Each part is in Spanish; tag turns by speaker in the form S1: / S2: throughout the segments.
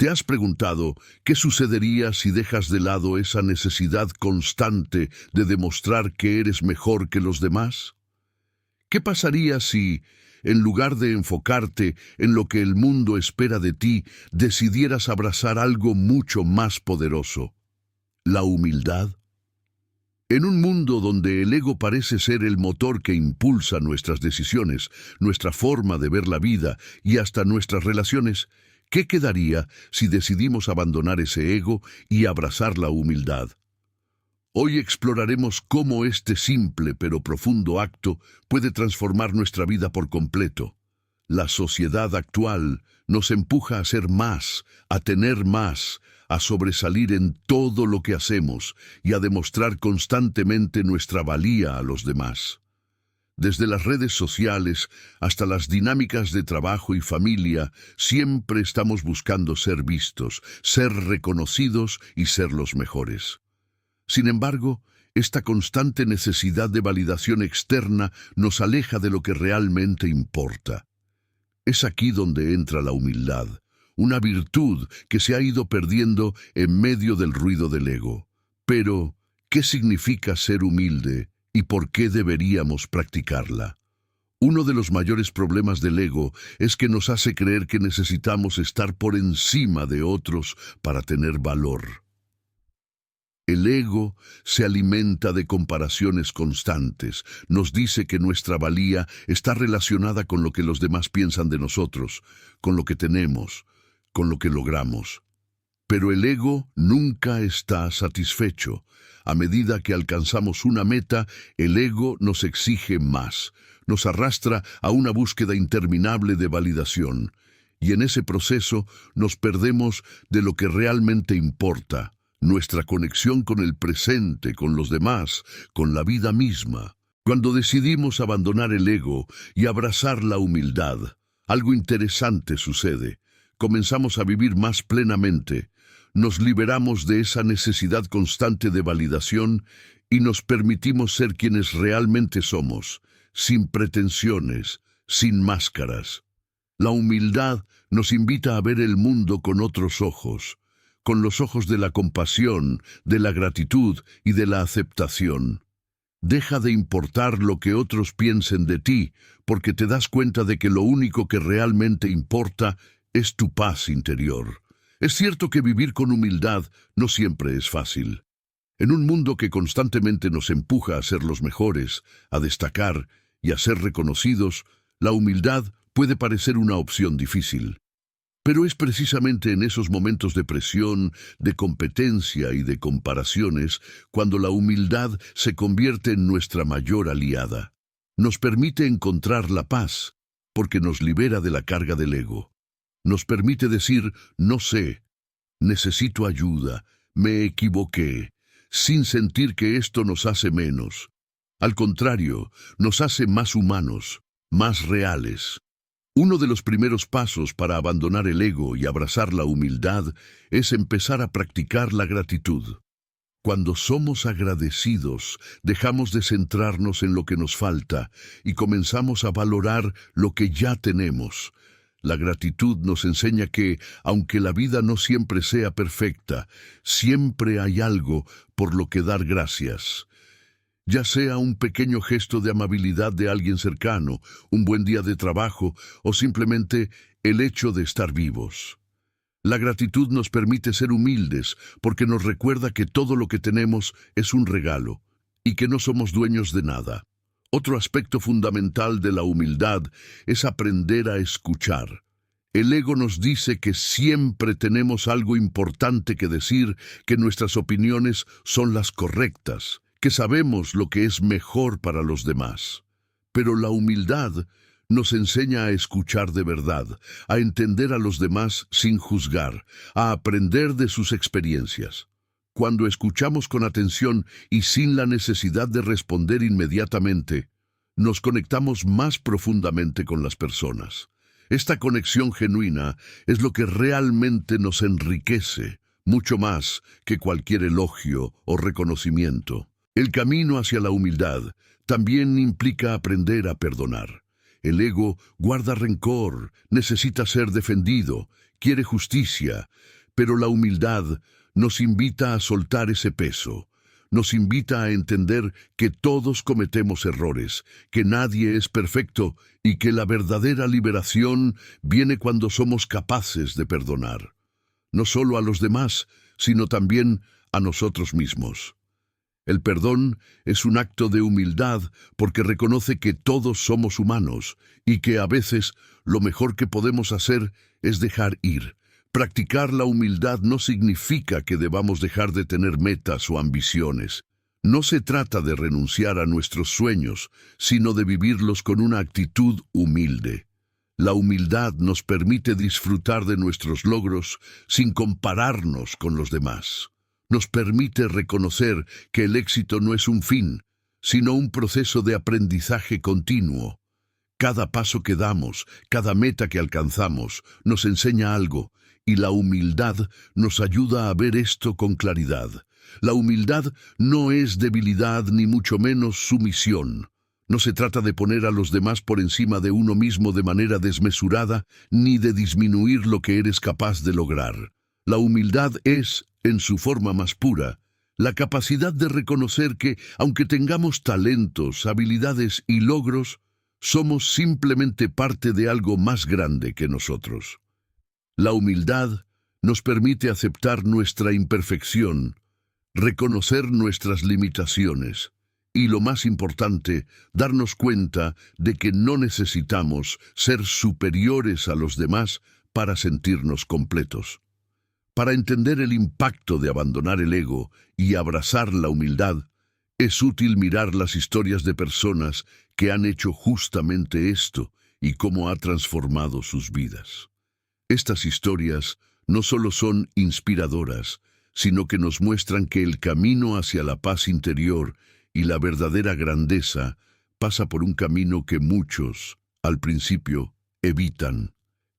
S1: ¿Te has preguntado qué sucedería si dejas de lado esa necesidad constante de demostrar que eres mejor que los demás? ¿Qué pasaría si, en lugar de enfocarte en lo que el mundo espera de ti, decidieras abrazar algo mucho más poderoso? ¿La humildad? En un mundo donde el ego parece ser el motor que impulsa nuestras decisiones, nuestra forma de ver la vida y hasta nuestras relaciones, ¿qué quedaría si decidimos abandonar ese ego y abrazar la humildad? Hoy exploraremos cómo este simple pero profundo acto puede transformar nuestra vida por completo. La sociedad actual nos empuja a ser más, a tener más, a sobresalir en todo lo que hacemos y a demostrar constantemente nuestra valía a los demás. Desde las redes sociales hasta las dinámicas de trabajo y familia, siempre estamos buscando ser vistos, ser reconocidos y ser los mejores. Sin embargo, esta constante necesidad de validación externa nos aleja de lo que realmente importa. Es aquí donde entra la humildad, una virtud que se ha ido perdiendo en medio del ruido del ego. Pero, ¿qué significa ser humilde y por qué deberíamos practicarla? Uno de los mayores problemas del ego es que nos hace creer que necesitamos estar por encima de otros para tener valor. El ego se alimenta de comparaciones constantes, nos dice que nuestra valía está relacionada con lo que los demás piensan de nosotros, con lo que tenemos, con lo que logramos. Pero el ego nunca está satisfecho. A medida que alcanzamos una meta, el ego nos exige más, nos arrastra a una búsqueda interminable de validación, y en ese proceso nos perdemos de lo que realmente importa. Nuestra conexión con el presente, con los demás, con la vida misma. Cuando decidimos abandonar el ego y abrazar la humildad, algo interesante sucede. Comenzamos a vivir más plenamente, nos liberamos de esa necesidad constante de validación y nos permitimos ser quienes realmente somos, sin pretensiones, sin máscaras. La humildad nos invita a ver el mundo con otros ojos, con los ojos de la compasión, de la gratitud y de la aceptación. Deja de importar lo que otros piensen de ti, porque te das cuenta de que lo único que realmente importa es tu paz interior. Es cierto que vivir con humildad no siempre es fácil. En un mundo que constantemente nos empuja a ser los mejores, a destacar y a ser reconocidos, la humildad puede parecer una opción difícil. Pero es precisamente en esos momentos de presión, de competencia y de comparaciones cuando la humildad se convierte en nuestra mayor aliada. Nos permite encontrar la paz, porque nos libera de la carga del ego. Nos permite decir, no sé, necesito ayuda, me equivoqué, sin sentir que esto nos hace menos. Al contrario, nos hace más humanos, más reales. Uno de los primeros pasos para abandonar el ego y abrazar la humildad es empezar a practicar la gratitud. Cuando somos agradecidos, dejamos de centrarnos en lo que nos falta y comenzamos a valorar lo que ya tenemos. La gratitud nos enseña que, aunque la vida no siempre sea perfecta, siempre hay algo por lo que dar gracias. Ya sea un pequeño gesto de amabilidad de alguien cercano, un buen día de trabajo o simplemente el hecho de estar vivos. La gratitud nos permite ser humildes porque nos recuerda que todo lo que tenemos es un regalo y que no somos dueños de nada. Otro aspecto fundamental de la humildad es aprender a escuchar. El ego nos dice que siempre tenemos algo importante que decir, que nuestras opiniones son las correctas, que sabemos lo que es mejor para los demás. Pero la humildad nos enseña a escuchar de verdad, a entender a los demás sin juzgar, a aprender de sus experiencias. Cuando escuchamos con atención y sin la necesidad de responder inmediatamente, nos conectamos más profundamente con las personas. Esta conexión genuina es lo que realmente nos enriquece, mucho más que cualquier elogio o reconocimiento. El camino hacia la humildad también implica aprender a perdonar. El ego guarda rencor, necesita ser defendido, quiere justicia, pero la humildad nos invita a soltar ese peso. Nos invita a entender que todos cometemos errores, que nadie es perfecto y que la verdadera liberación viene cuando somos capaces de perdonar, no solo a los demás, sino también a nosotros mismos. El perdón es un acto de humildad porque reconoce que todos somos humanos y que a veces lo mejor que podemos hacer es dejar ir. Practicar la humildad no significa que debamos dejar de tener metas o ambiciones. No se trata de renunciar a nuestros sueños, sino de vivirlos con una actitud humilde. La humildad nos permite disfrutar de nuestros logros sin compararnos con los demás. Nos permite reconocer que el éxito no es un fin, sino un proceso de aprendizaje continuo. Cada paso que damos, cada meta que alcanzamos, nos enseña algo, y la humildad nos ayuda a ver esto con claridad. La humildad no es debilidad ni mucho menos sumisión. No se trata de poner a los demás por encima de uno mismo de manera desmesurada, ni de disminuir lo que eres capaz de lograr. La humildad es, en su forma más pura, la capacidad de reconocer que, aunque tengamos talentos, habilidades y logros, somos simplemente parte de algo más grande que nosotros. La humildad nos permite aceptar nuestra imperfección, reconocer nuestras limitaciones y, lo más importante, darnos cuenta de que no necesitamos ser superiores a los demás para sentirnos completos. Para entender el impacto de abandonar el ego y abrazar la humildad, es útil mirar las historias de personas que han hecho justamente esto y cómo ha transformado sus vidas. Estas historias no solo son inspiradoras, sino que nos muestran que el camino hacia la paz interior y la verdadera grandeza pasa por un camino que muchos, al principio, evitan: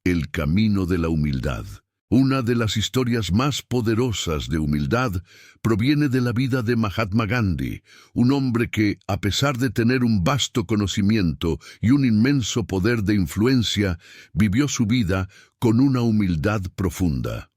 S1: el camino de la humildad. Una de las historias más poderosas de humildad proviene de la vida de Mahatma Gandhi, un hombre que, a pesar de tener un vasto conocimiento y un inmenso poder de influencia, vivió su vida con una humildad profunda.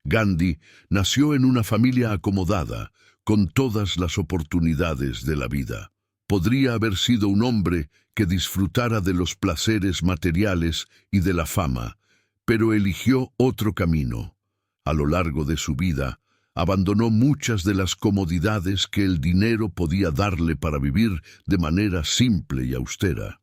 S1: Gandhi nació en una familia acomodada, con todas las oportunidades de la vida. Podría haber sido un hombre que disfrutara de los placeres materiales y de la fama, pero eligió otro camino. A lo largo de su vida, abandonó muchas de las comodidades que el dinero podía darle para vivir de manera simple y austera.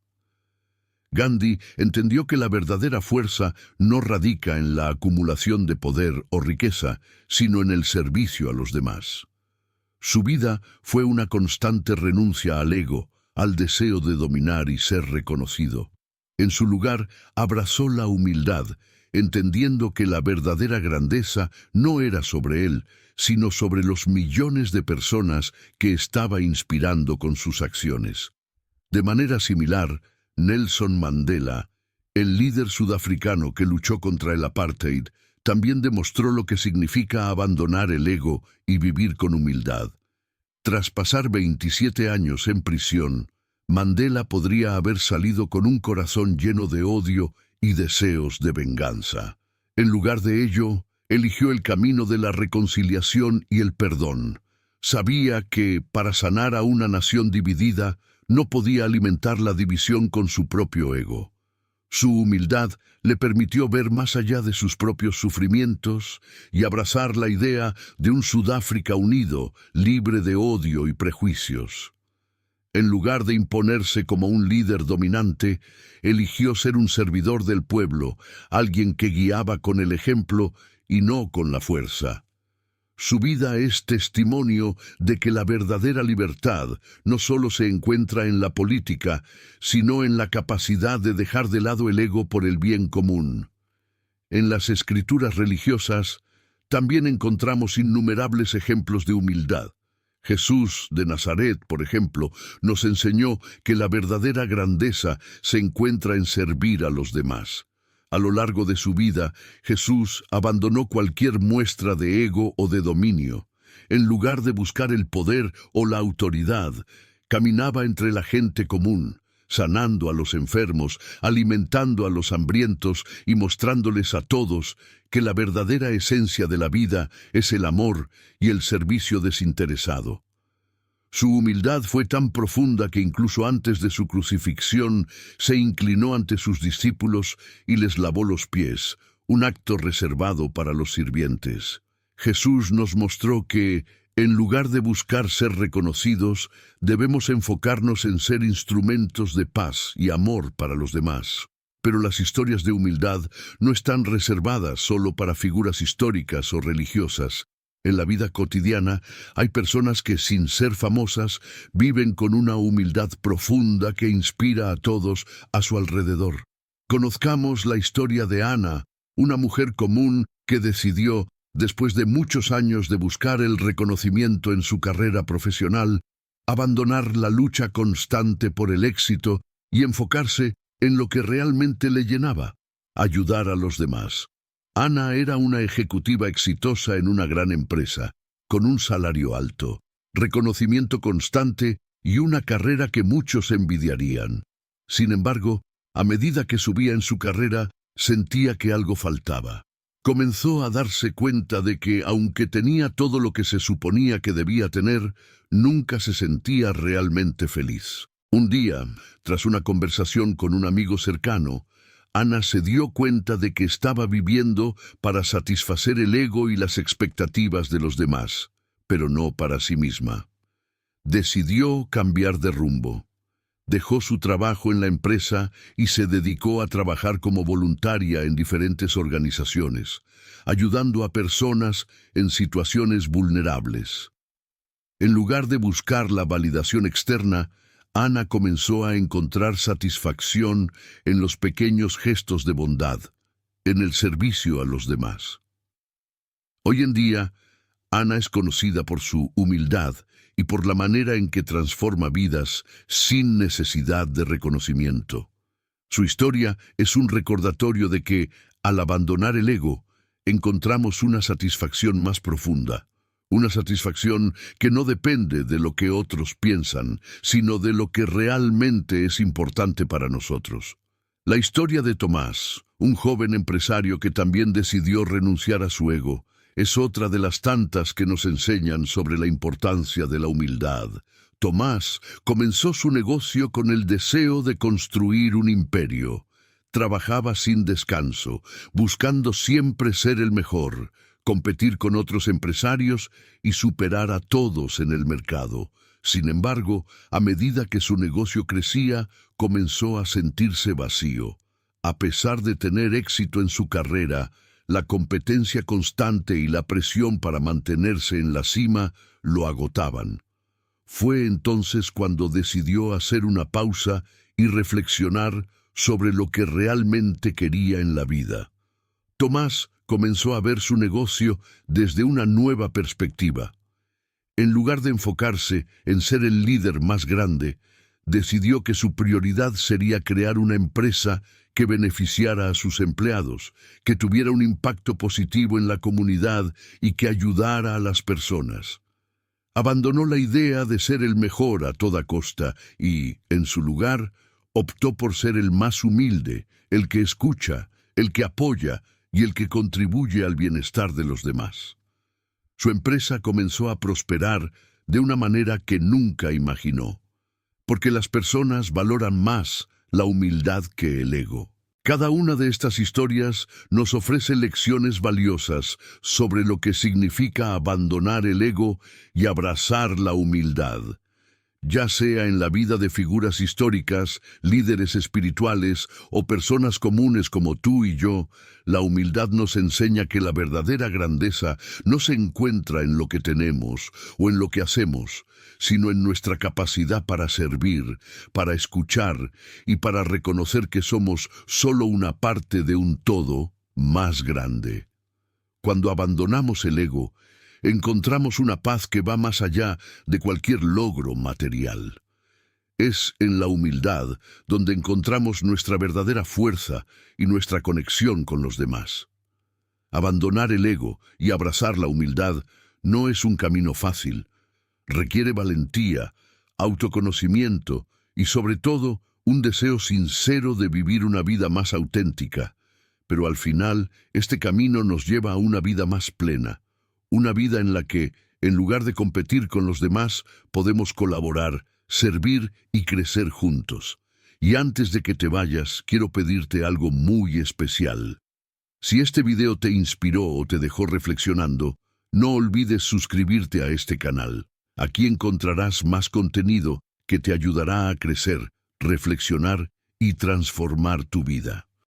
S1: Gandhi entendió que la verdadera fuerza no radica en la acumulación de poder o riqueza, sino en el servicio a los demás. Su vida fue una constante renuncia al ego, al deseo de dominar y ser reconocido. En su lugar, abrazó la humildad, entendiendo que la verdadera grandeza no era sobre él, sino sobre los millones de personas que estaba inspirando con sus acciones. De manera similar, Nelson Mandela, el líder sudafricano que luchó contra el apartheid, también demostró lo que significa abandonar el ego y vivir con humildad. Tras pasar 27 años en prisión, Mandela podría haber salido con un corazón lleno de odio y deseos de venganza. En lugar de ello, eligió el camino de la reconciliación y el perdón. Sabía que, para sanar a una nación dividida, no podía alimentar la división con su propio ego. Su humildad le permitió ver más allá de sus propios sufrimientos y abrazar la idea de un Sudáfrica unido, libre de odio y prejuicios. En lugar de imponerse como un líder dominante, eligió ser un servidor del pueblo, alguien que guiaba con el ejemplo y no con la fuerza. Su vida es testimonio de que la verdadera libertad no solo se encuentra en la política, sino en la capacidad de dejar de lado el ego por el bien común. En las escrituras religiosas también encontramos innumerables ejemplos de humildad. Jesús de Nazaret, por ejemplo, nos enseñó que la verdadera grandeza se encuentra en servir a los demás. A lo largo de su vida, Jesús abandonó cualquier muestra de ego o de dominio. En lugar de buscar el poder o la autoridad, caminaba entre la gente común, sanando a los enfermos, alimentando a los hambrientos y mostrándoles a todos que la verdadera esencia de la vida es el amor y el servicio desinteresado. Su humildad fue tan profunda que incluso antes de su crucifixión se inclinó ante sus discípulos y les lavó los pies, un acto reservado para los sirvientes. Jesús nos mostró que, en lugar de buscar ser reconocidos, debemos enfocarnos en ser instrumentos de paz y amor para los demás. Pero las historias de humildad no están reservadas solo para figuras históricas o religiosas. En la vida cotidiana hay personas que, sin ser famosas, viven con una humildad profunda que inspira a todos a su alrededor. Conozcamos la historia de Ana, una mujer común que decidió, después de muchos años de buscar el reconocimiento en su carrera profesional, abandonar la lucha constante por el éxito y enfocarse en lo que realmente le llenaba: ayudar a los demás. Ana era una ejecutiva exitosa en una gran empresa, con un salario alto, reconocimiento constante y una carrera que muchos envidiarían. Sin embargo, a medida que subía en su carrera, sentía que algo faltaba. Comenzó a darse cuenta de que, aunque tenía todo lo que se suponía que debía tener, nunca se sentía realmente feliz. Un día, tras una conversación con un amigo cercano, Ana se dio cuenta de que estaba viviendo para satisfacer el ego y las expectativas de los demás, pero no para sí misma. Decidió cambiar de rumbo. Dejó su trabajo en la empresa y se dedicó a trabajar como voluntaria en diferentes organizaciones, ayudando a personas en situaciones vulnerables. En lugar de buscar la validación externa, Ana comenzó a encontrar satisfacción en los pequeños gestos de bondad, en el servicio a los demás. Hoy en día, Ana es conocida por su humildad y por la manera en que transforma vidas sin necesidad de reconocimiento. Su historia es un recordatorio de que, al abandonar el ego, encontramos una satisfacción más profunda. Una satisfacción que no depende de lo que otros piensan, sino de lo que realmente es importante para nosotros. La historia de Tomás, un joven empresario que también decidió renunciar a su ego, es otra de las tantas que nos enseñan sobre la importancia de la humildad. Tomás comenzó su negocio con el deseo de construir un imperio. Trabajaba sin descanso, buscando siempre ser el mejor, competir con otros empresarios y superar a todos en el mercado. Sin embargo, a medida que su negocio crecía, comenzó a sentirse vacío. A pesar de tener éxito en su carrera, la competencia constante y la presión para mantenerse en la cima lo agotaban. Fue entonces cuando decidió hacer una pausa y reflexionar sobre lo que realmente quería en la vida. Tomás comenzó a ver su negocio desde una nueva perspectiva. En lugar de enfocarse en ser el líder más grande, decidió que su prioridad sería crear una empresa que beneficiara a sus empleados, que tuviera un impacto positivo en la comunidad y que ayudara a las personas. Abandonó la idea de ser el mejor a toda costa y, en su lugar, optó por ser el más humilde, el que escucha, el que apoya y el que contribuye al bienestar de los demás. Su empresa comenzó a prosperar de una manera que nunca imaginó, porque las personas valoran más la humildad que el ego. Cada una de estas historias nos ofrece lecciones valiosas sobre lo que significa abandonar el ego y abrazar la humildad. Ya sea en la vida de figuras históricas, líderes espirituales o personas comunes como tú y yo, la humildad nos enseña que la verdadera grandeza no se encuentra en lo que tenemos o en lo que hacemos, sino en nuestra capacidad para servir, para escuchar y para reconocer que somos solo una parte de un todo más grande. Cuando abandonamos el ego, encontramos una paz que va más allá de cualquier logro material. Es en la humildad donde encontramos nuestra verdadera fuerza y nuestra conexión con los demás. Abandonar el ego y abrazar la humildad no es un camino fácil. Requiere valentía, autoconocimiento y, sobre todo, un deseo sincero de vivir una vida más auténtica, pero al final este camino nos lleva a una vida más plena, una vida en la que, en lugar de competir con los demás, podemos colaborar, servir y crecer juntos. Y antes de que te vayas, quiero pedirte algo muy especial. Si este video te inspiró o te dejó reflexionando, no olvides suscribirte a este canal. Aquí encontrarás más contenido que te ayudará a crecer, reflexionar y transformar tu vida.